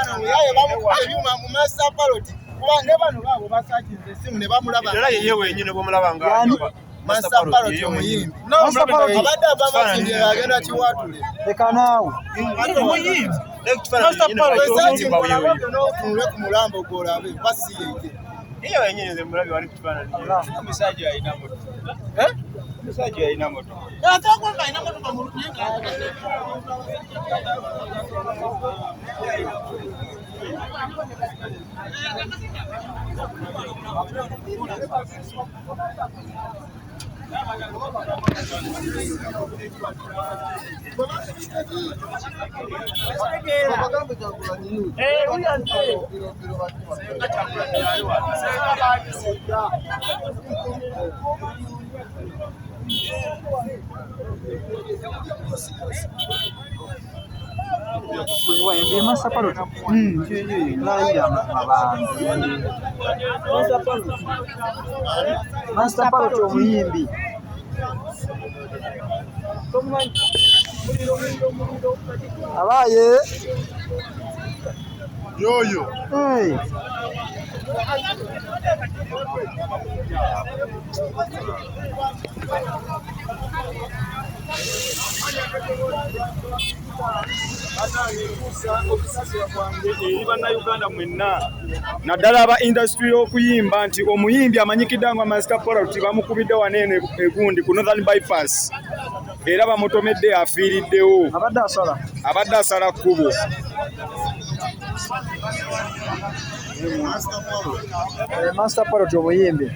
mwana yaye bamukuba ebyuma mu master ballot kuba ne bano baabo basakinze essimu ne bamulaba era yeye wenyine bw'omulaba nga master ballot omuyimbi abadde ababasimbye agenda kiwatule leka naawe omuyimbi tunule ku mulambo gwolabe basiyeke yeye wenyine nze mulabi wali kukifaananyi omusajja alina moto omusajja alina moto atakwanga alina motoka mu lunyanga Wembe master ballot. Master ballot omuyimbi. Abaye. yoyo Hey. eri bannayuganda mwenna naddala aba industry y'okuyimba nti omuyimbi amanyikidde nga master ballot bamukubidde waneeno egundi ku Northern Bypass era bamutomedde afiiriddewo abadde asala kkubo Master ballot omuyimbi.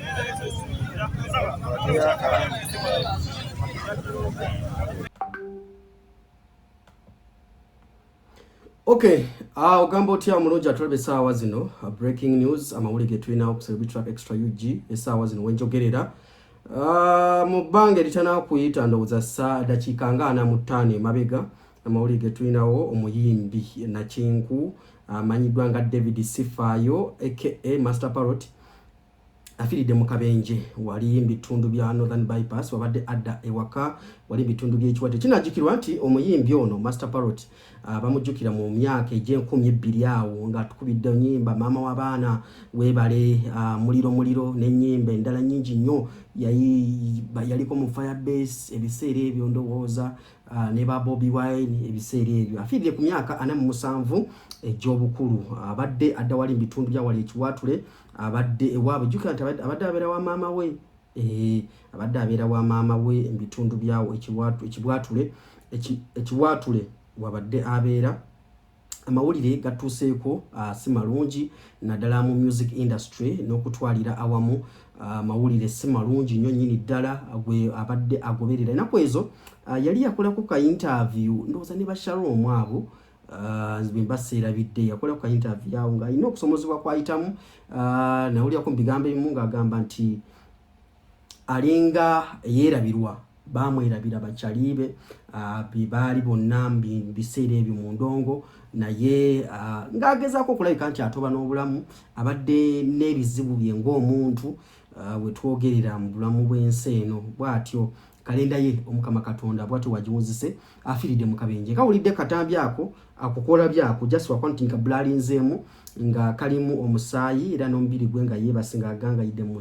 Okay, ogamba otya mulungi atulabe essaawa zino breaking news amawulire tulina okusaba track extra UG essaawa zino wenjogerera mu bbanga eritana kuyita ndowooza saa dakiika nga 45 emabega amawulire tulinawo omuyimbi Nakinku amanyiddwa nga David Sifayo aka Master Ballot afiridde mu kabenje wali mbitundu bya Northern Bypass wabadde adda ewaka wali bitundu by'ekiwate kinajikirwa nti omuyimbi ono Master Ballot bamujjukira mu myaka ej'enkumi awo nga tukubidde nyimba mama w'abaana webale muliro n'ennyimba endala nnyingi nnyo yaliko mu Firebase ebiseera ebyo ndowooza ne ba Bobby Wine ebiseera ebyo afiridde ku myaka 47 ej'obukulu abadde adda wali bitundu bya wali ekiwatule abadde ewaabwe jjukira nti abadde abeera wa maama we abadde abeera wa maama we ebitundu byawo ekiwatule wabadde abeera amawulire gatuuseeko si malungi naddala mu music industry n'okutwalira awamu amawulire si malungi nnyo nnyini ddala gwe abadde agoberera ennaku ezo yali yakolako ka interview ndowooza ne Bashalom abo baseerabidde yakolako ka interview yawo nga alina okusomozebwa kwayitamu nawulirako mu bigambo ebimu ng'agamba nti alinga yeerabirwa bamwerabira bakyalibe baali bonna biseera ebyo mu ndongo naye ng'agezaako okulabika nti atoba n'obulamu abadde n'ebizibu bye ng'omuntu we twogerera mu bulamu bw'ensi eno bw'atyo kalenda ye omukama katonda bw'atyo wagiwuzise afiridde mu kabenje kawulidde katambi ako akukola byako just wakwanti nka blalinzeemu nga kalimu omusaayi era n'omubiri gwe nga yeebase ng'agangayidde mu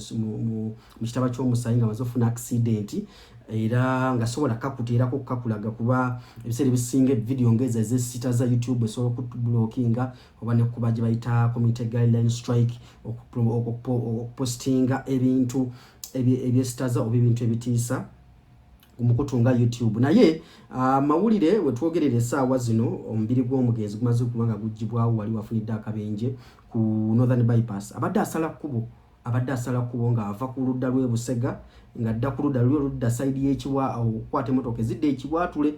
kitaba ky'omusaayi nga amaze ofuna accident era nga sobola kakuteerako kakulaga kuba ebiseera ebisinga video ngeza ez'esita za YouTube esobola okublockinga oba ne kuba gye bayita community guideline strike okupostinga ebintu ebyesitaza oba ebintu ebitiisa umukutunga YouTube naye mawulire wetwogerera essaawa zino omubiri gw'omugenzi gumaze okuba nga gugibwawo wali wafunidde akabenje ku Northern Bypass abadde asala kubo nga ava ku ludda lw'e Busega nga dda ku ludda ludda side y'ekiwa okukwata emmotoka ezidde ekiwatule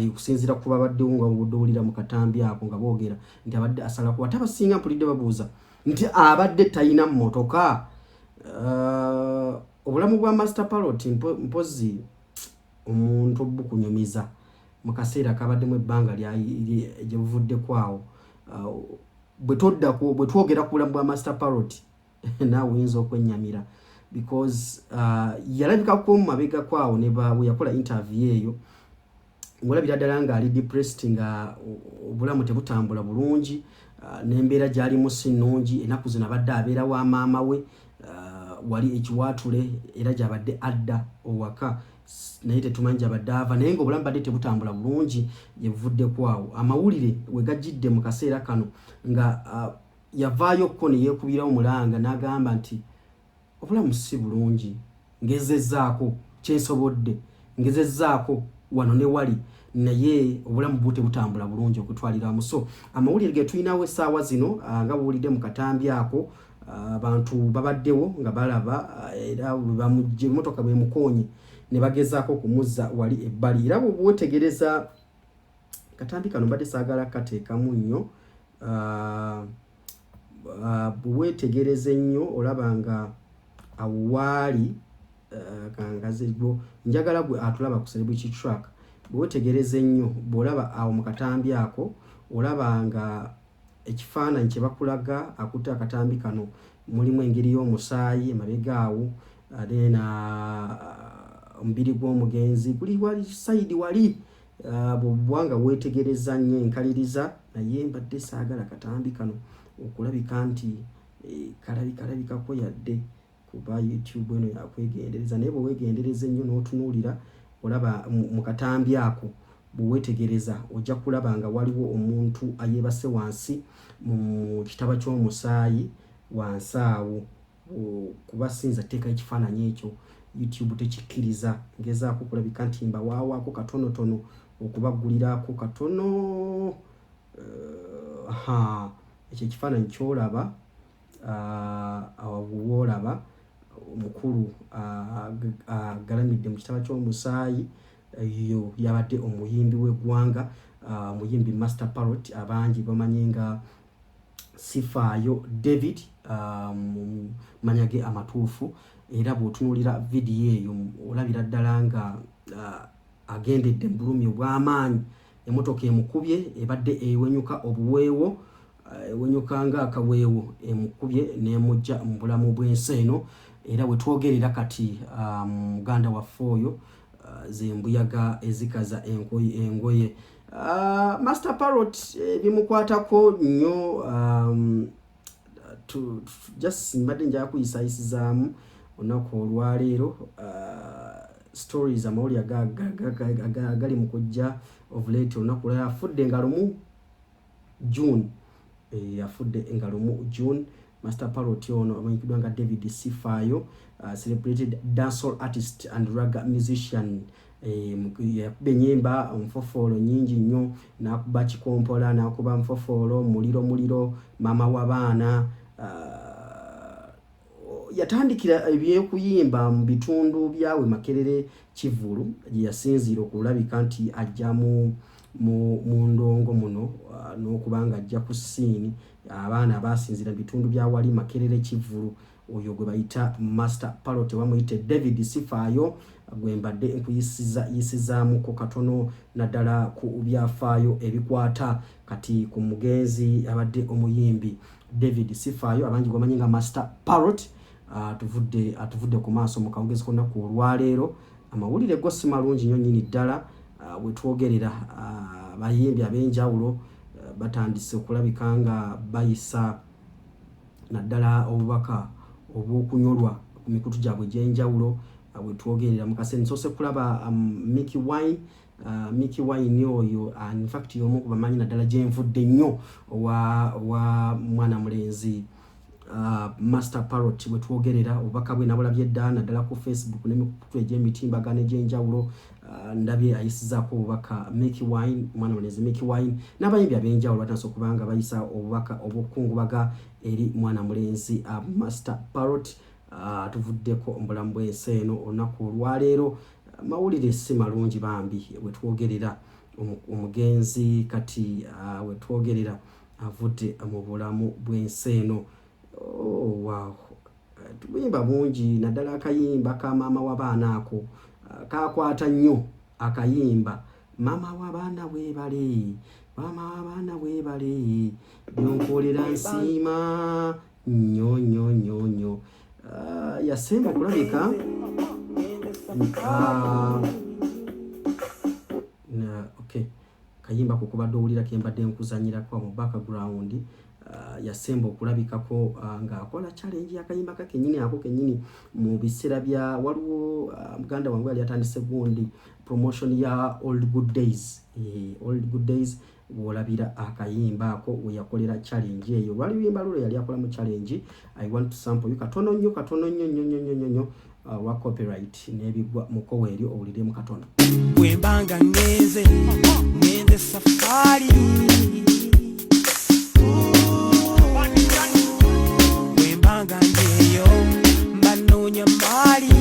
okusinziira ku babaddewo nga budowulira mu katambi ako nga boogera nti abadde asala kubo ate abasinga mpulidde babuuza nti abadde talina mmotoka obulamu bwa Master Ballot mpozi omuntu obukunyumiza mu kaseera kabaddemu ebbanga gye buvudde kwawo bwe twogera ku bulamu bwa Master Ballot naawe oyinza okwennyamira because yalabikako mu mabega kwawo ne bwe yakola interview eyo ngolabira ddala nga ali depressed nga obulamu tebutambula bulungi n'embeera gy'alimu si nnungi ennaku zino abadde abeera wa maama we wali ekiwaatule era gy'abadde adda owaka naye tetumanyi gy'abadde ava naye nga obulamu badde tebutambula bulungi yebuvuddeku awo amawulire we gajjidde mu kaseera kano nga yavaayokko ne yeekubirawo mulanga n'agamba nti obulamu si bulungi ngezezzaako kyensobodde ngezezzaako wano ne wali naye obulamu bute butambula bulungi okutwaliramu so amawulire ge tulinawo essaawa zino nga buwulidde mu katambi ako abantu babaddewo nga balaba era bamujje emmotoka bwe mukoonye ne bagezaako okumuzza wali ebbali era bwetegereza katambi kano mbadde saagala kateekamu nnyo bwetegereza ennyo olaba nga awo waali kangazegwo njagala gwe atulaba ku celebrity track bwetegereza ennyo bw'olaba awo mu katambi ako olaba nga ekifaananyi kye bakulaga akutte akatambi kano mulimu engeri y'omusaayi emabega awo ate omubiri gw'omugenzi guli wali sayidi wali bw'obwanga weetegereza nnyo enkaliriza naye mbadde saagala katambi kano okulabika nti kalabikako yadde kuba YouTube eno yakwegendereza naye bweweegendereza ennyo n'otunuulira olaba mu katambi ako bweweetegereza ojja kulaba nga waliwo omuntu ayeebase wansi mu kitaba ky'omusaayi wansi awo kuba sinza teeka ekifaananyi ekyo YouTube tekikkiriza ngezaako okulabika nti mbawaawaako katonotono okubagguliraako katono ekyo ekifaananyi kyolaba awoolaba omukulu agalamidde mu kitaba ky'omusaayi yo yabadde omuyimbi w'eggwanga omuyimbi Master Parrot abangi bamanyi nga Sifaayo David manya ge amatuufu era bw'otunuulira vidiyo eyo olabira ddala nga agendedde mu bulumi obw'amaanyi emmotoka emukubye ebadde ewenyuka obuweewo ewenyuka nga akaweewo emukubye n'emujja mu bulamu bw'ensi eno era we twogerera kati muganda waffe oyo zembuyaga ezikaza engoye Master Parrot bimukwatako nnyo just mbadde njala kuyisayisizaamu olunaku olwaleero stories amawulire agali mu kujja of late olunaku olwaleero afudde nga lumu June afudde nga lumu June Master Parrot ono amanyikiddwa nga David Sifaayo celebrated dancehall artist and reggae musician yakuba ennyimba nfofoolo nyingi nnyo n'akuba kikompola n'akuba nfofoolo muliro maama w'abaana yatandikira ebyekuyimba mu bitundu byawe Makerere Kivulu gye yasinziira okulabika nti ajja mu ndongo muno n'okubanga ajja ku ssiini abaana abasinzira bitundu bya wali Makerere Kivulu oyo gwe bayita Master Parrot bamuyite David Sifaayo gwe mbadde nkuyisizaamuko katono naddala ku byafaayo ebikwata kati ku mugenzi abadde omuyimbi David Sifaayo abangi gwamanyi nga Master Parrot atuvudde ku maaso mu kawungezi konna ku olwaleero amawulire go si malungi nnyo nnyini ddala we twogerera bayimbi ab'enjawulo batandise okulabika nga bayisa naddala obubaka obw'okunyolwa ku mikutu gyabwe egy'enjawulo we twogerera mu kaseera nsoose kulaba Mickey Wine oyo in fact y'omu ku bamanyi naddala gye nvudde nnyo wa mwana mulenzi Master Parrot we twogerera obubaka bwe nabulabye edda naddala ku Facebook n'emikutu egy'emitimbagano egy'enjawulo ndabye ayisizaako obubaka Mickey Wine mwana mulenzi Mickey Wine n'abayimbi ab'enjawulo batandise okubanga bayisa obubaka obw'okukungubaga eri mwana mulenzi Master Parrot tuvuddeko omubulamu bw'ensi eno olunaku olwaleero mawulire si malungi bambi we twogerera omugenzi kati we twogerera avudde mu bulamu bw'ensi eno wow tubuyimba bungi naddala akayimba ka maama w'abaana ako kakwata nnyo akayimba maama w'abaana weebale maama w'abaana weebale byonkolera nsiima nnyo yasemba okulabika akayimba ko kubadde owulira kembadde nkuzanyirako mu background yasemba okulabikako nga akola challenge yakayimba kakenyini ako kenyini mu biseera bya waliwo muganda wangu yali atandise gundi promotion ya Old Good Days. Old Good Days wolabira akayimba ako we yakolera challenge eyo wali bimba lule yali akola mu challenge I want to sample you katono nnyo wa copyright nebigwa mukowe eryo owulire mu katono wembanga ngeze safari wembanga ngeyo mbanonya mali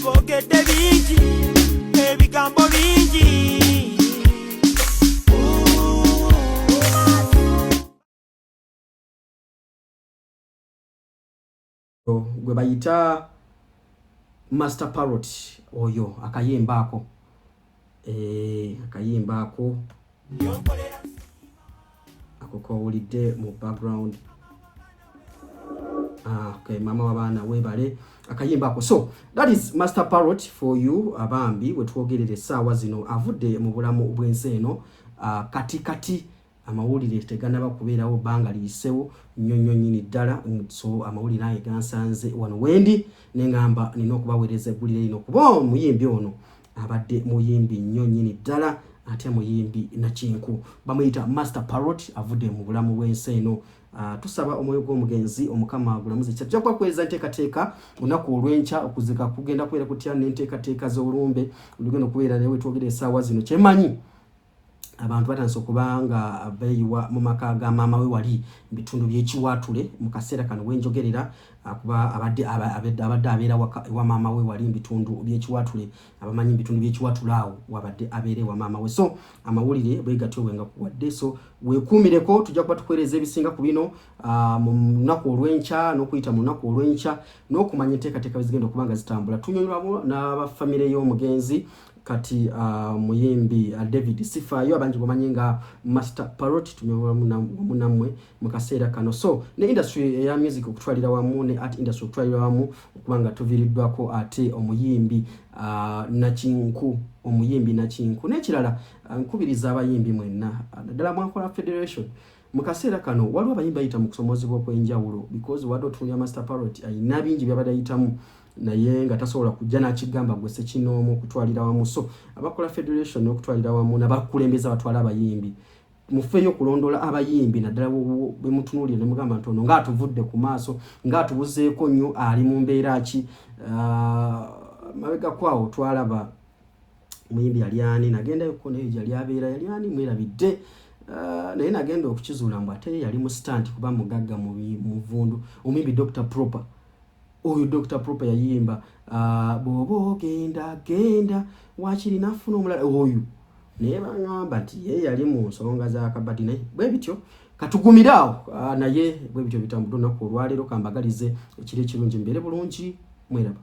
bogede bingi ebigambo bingi gwe bayita Master Parrot oyo akayimba ako akoko ulide mu background okay mama wabana webale akayimba ako so that is Master Parrot for you abambi wetwogerere sawa zino avudde mu bulamu bw'enseno katikati amawulire tegana bakubeerawo banga lisewo nyonyo nyini ddala so amawulire naye gansanze wano wendi nengamba nina okubaweereza eggulire lino kuba muyimbi ono abadde muyimbi nnyo nyini ddala ate muyimbi nakinku bamuyita Master Parrot avudde mu bulamu bw'ensi eno tusaba omwoyo gw'omugenzi omukama gulamuze kyatya kwa kweza nteekateeka olunaku olw'enkya okuzika kugenda kubeera kutya n'enteekateeka z'olumbe olugendo kubeera newe twogere essaawa zino kyemanyi abantu batandise okubanga abeeyiwa mu maka ga maama we wali bitundu by'ekiwaatule mu kaseera kano wenjogerera kuba abadde abeera wa maama we wali bitundu by'ekiwaatule abamanyi bitundu by'ekiwaatule awo wabadde abeere wa maama we so amawulire bwegatyo wenga kuwadde so weekuumireko tujja kuba tukuweereza ebisinga ku bino mu lunaku olw'enkya n'okuyita mu lunaku olw'enkya n'okumanya enteekateeka bezigenda okubanga zitambula tunyonywamu n'abafamire y'omugenzi kati muyimbi David Sifayo abanji bamanyi nga Master Parrot tunywa munamwe mukaseera kano so ne industry ya music okutwalira wamu ne art industry okutwalira wamu okubanga tuviriddwako ate omuyimbi nakinku n'ekirala nkubiriza abayimbi mwenna ddala mwakola federation mukaseera kano waliwo abayimbi ayita mu kusomozebwa okwenjawulo because wadde otunulya Master Parrot ayina bingi byabadde ayitamu naye nga tasobola kujja nakigamba gwe sekinoomu okutwalira wamu so abakola federation okutwalira wamu n'abakulembeza batwala abayimbi mufeeyo okulondola abayimbi naddala bwe mutunuulire ne mugamba nti ono ng'atuvudde ku maaso ng'atubuzeeko nnyo ali mu mbeera ki mabega kwawo twalaba omuyimbi yali ani nagendayoko naye gyali abeera yali ani mwerabidde naye nagenda okukizuula mbu ate yali mu stand kuba mugagga muvundu omuyimbi Dr. Proper oyo Dr. Proper yayimba bobo genda wakiri nafuna omulala oyo naye bangamba nti ye yali mu nsonga za kabadi naye bwe bityo katugumiraawo naye bwe bityo bitambudde olunaku olwaleero kambagalize ekiri ekirungi mbeere bulungi mweraba